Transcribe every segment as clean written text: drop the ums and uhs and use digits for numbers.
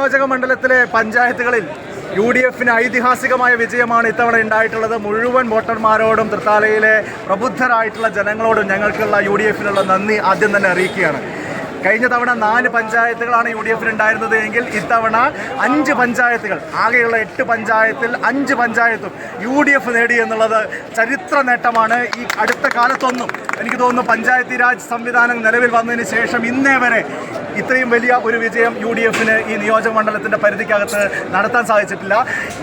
നിയോജക മണ്ഡലത്തിലെ പഞ്ചായത്തുകളിൽ UDFന് ഐതിഹാസികമായ വിജയമാണ് ഇത്തവണ ഉണ്ടായിട്ടുള്ളത്. മുഴുവൻ വോട്ടർമാരോടും തൃത്താലയിലെ പ്രബുദ്ധരായിട്ടുള്ള ജനങ്ങളോടും ഞങ്ങൾക്കുള്ള UDFനുള്ള നന്ദി ആദ്യം തന്നെ അറിയിക്കുകയാണ്. കഴിഞ്ഞ തവണ 4 പഞ്ചായത്തുകളാണ് UDFന് ഉണ്ടായിരുന്നത് എങ്കിൽ ഇത്തവണ 5 പഞ്ചായത്തുകൾ, ആകെയുള്ള 8 പഞ്ചായത്തിൽ 5 പഞ്ചായത്തും UDF നേടി എന്നുള്ളത് ചരിത്ര നേട്ടമാണ്. ഈ അടുത്ത കാലത്തൊന്നും എനിക്ക് തോന്നുന്നു പഞ്ചായത്തി രാജ് സംവിധാനം നിലവിൽ വന്നതിന് ശേഷം ഇന്നേ വരെ ഇത്രയും വലിയ ഒരു വിജയം UDFന് ഈ നിയോജക മണ്ഡലത്തിൻ്റെ പരിധിക്കകത്ത് നടത്താൻ സാധിച്ചിട്ടില്ല.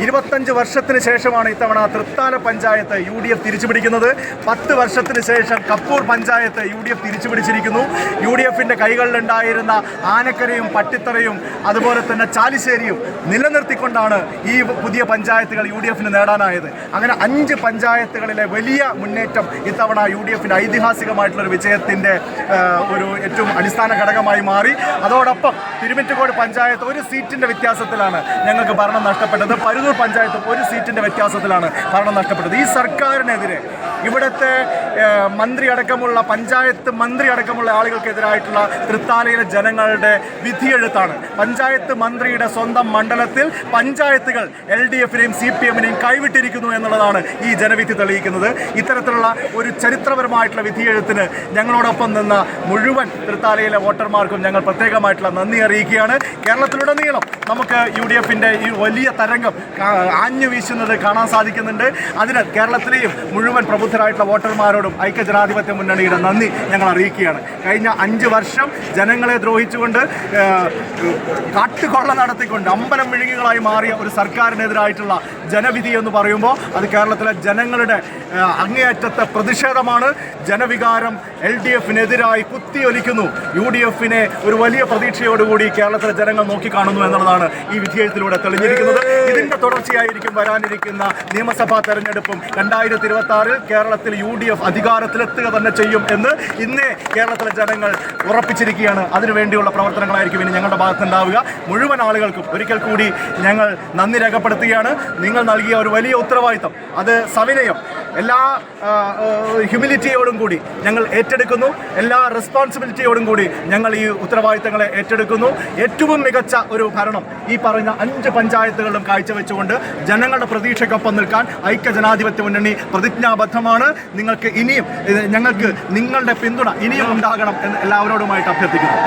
25 വർഷത്തിന് ശേഷമാണ് ഇത്തവണ തൃത്താല പഞ്ചായത്ത് UDF തിരിച്ചുപിടിക്കുന്നത്. 10 വർഷത്തിന് ശേഷം കപ്പൂർ പഞ്ചായത്ത് UDF തിരിച്ചുപിടിച്ചിരിക്കുന്നു. UDFൻ്റെ കൈകളിലുണ്ടായിരുന്ന ആനക്കരയും പട്ടിത്തറയും അതുപോലെ തന്നെ ചാലിശ്ശേരിയും നിലനിർത്തിക്കൊണ്ടാണ് ഈ പുതിയ പഞ്ചായത്തുകൾ UDFന് നേടാനായത്. അങ്ങനെ 5 പഞ്ചായത്തുകളിലെ വലിയ മുന്നേറ്റം ഇത്തവണ UDFൻ്റെ ഐതിഹാസികമായിട്ടുള്ളൊരു വിജയത്തിൻ്റെ ഒരു ഏറ്റവും അടിസ്ഥാന ഘടകമായി മാറി. അതോടൊപ്പം തിരുമിറ്റക്കോട് പഞ്ചായത്ത് 1 സീറ്റിൻ്റെ വ്യത്യാസത്തിലാണ് ഞങ്ങൾക്ക് ഭരണം നഷ്ടപ്പെട്ടത്. പരുതൂർ പഞ്ചായത്തും 1 സീറ്റിൻ്റെ വ്യത്യാസത്തിലാണ് ഭരണം നഷ്ടപ്പെട്ടത്. ഈ സർക്കാരിനെതിരെ ഇവിടുത്തെ മന്ത്രി അടക്കമുള്ള പഞ്ചായത്ത് മന്ത്രി അടക്കമുള്ള ആളുകൾക്കെതിരായിട്ടുള്ള തൃത്താലയിലെ ജനങ്ങളുടെ വിധിയെഴുത്താണ്. പഞ്ചായത്ത് മന്ത്രിയുടെ സ്വന്തം മണ്ഡലത്തിൽ പഞ്ചായത്തുകൾ LDFനെയും CPMനെയും കൈവിട്ടിരിക്കുന്നു എന്നുള്ളതാണ് ഈ ജനവിധി തെളിയിക്കുന്നത്. ഇത്തരത്തിലുള്ള ഒരു ചരിത്രപരമായിട്ടുള്ള വിധിയെഴുത്തിന് ഞങ്ങളോടൊപ്പം നിന്ന മുഴുവൻ തൃത്താലയിലെ വോട്ടർമാർക്കും ഞങ്ങൾ പ്രത്യേകമായിട്ടുള്ള നന്ദി അറിയിക്കുകയാണ്. കേരളത്തിലുടനീളം നമുക്ക് UDFൻ്റെ ഈ വലിയ തരംഗം ആഞ്ഞു വീശുന്നത് കാണാൻ സാധിക്കുന്നുണ്ട്. അതിന് കേരളത്തിലെയും മുഴുവൻ പ്രബുദ്ധരായിട്ടുള്ള വോട്ടർമാരോടും ഐക്യജനാധിപത്യ മുന്നണിയുടെ നന്ദി ഞങ്ങൾ അറിയിക്കുകയാണ്. കഴിഞ്ഞ 5 വർഷം ജനങ്ങളെ ദ്രോഹിച്ചുകൊണ്ട് കാട്ടുകൊള്ള നടത്തിക്കൊണ്ട് അമ്പലം വിഴുങ്ങികളായി മാറിയ ഒരു സർക്കാരിനെതിരായിട്ടുള്ള ജനവിധി എന്ന് പറയുമ്പോൾ അത് കേരളത്തിലെ ജനങ്ങളുടെ അങ്ങേയറ്റത്തെ പ്രതിഷേധമാണ്. ജനവികാരം LDFനെതിരായി കുത്തിയൊലിക്കുന്നു. UDFനെ ഒരു വലിയ പ്രതീക്ഷയോടുകൂടി കേരളത്തിലെ ജനങ്ങൾ നോക്കിക്കാണുന്നു എന്നുള്ളതാണ് ഈ വിധിയെഴുത്തിലൂടെ തെളിഞ്ഞിരിക്കുന്നത്. ഇതിൻ്റെ തുടർച്ചയായിരിക്കും വരാനിരിക്കുന്ന നിയമസഭാ തെരഞ്ഞെടുപ്പും. 2026 കേരളത്തിൽ UDF അധികാരത്തിലെത്തുക തന്നെ ചെയ്യും എന്ന് ഇന്നേ കേരളത്തിലെ ജനങ്ങൾ ഉറപ്പിച്ചിരിക്കുകയാണ്. അതിനുവേണ്ടിയുള്ള പ്രവർത്തനങ്ങളായിരിക്കും ഇനി ഞങ്ങളുടെ ഭാഗത്തുണ്ടാവുക. മുഴുവൻ ആളുകൾക്കും ഒരിക്കൽ കൂടി ഞങ്ങൾ നന്ദി രേഖപ്പെടുത്തുകയാണ്. നിങ്ങൾ നൽകിയ ഒരു വലിയ ഉത്തരവാദിത്തം അത് സവിനയം എല്ലാ ഹ്യൂമിലിറ്റിയോടും കൂടി ഞങ്ങൾ ഏറ്റെടുക്കുന്നു. എല്ലാ റെസ്പോൺസിബിലിറ്റിയോടും കൂടി ഞങ്ങൾ ഈ ഉത്തരവാദിത്തങ്ങളെ ഏറ്റെടുക്കുന്നു. ഏറ്റവും മികച്ച ഒരു ഭരണം ഈ പറഞ്ഞ 5 പഞ്ചായത്തുകളിലും കാഴ്ചവെച്ചുകൊണ്ട് ജനങ്ങളുടെ പ്രതീക്ഷയ്ക്കൊപ്പം നിൽക്കാൻ ഐക്യജനാധിപത്യ മുന്നണി പ്രതിജ്ഞാബദ്ധമാണ്. നിങ്ങൾക്ക് ഇനിയും ഞങ്ങൾക്ക് നിങ്ങളുടെ പിന്തുണ ഇനിയും ഉണ്ടാകണം എന്ന് എല്ലാവരോടുമായിട്ട് അഭ്യർത്ഥിക്കുന്നു.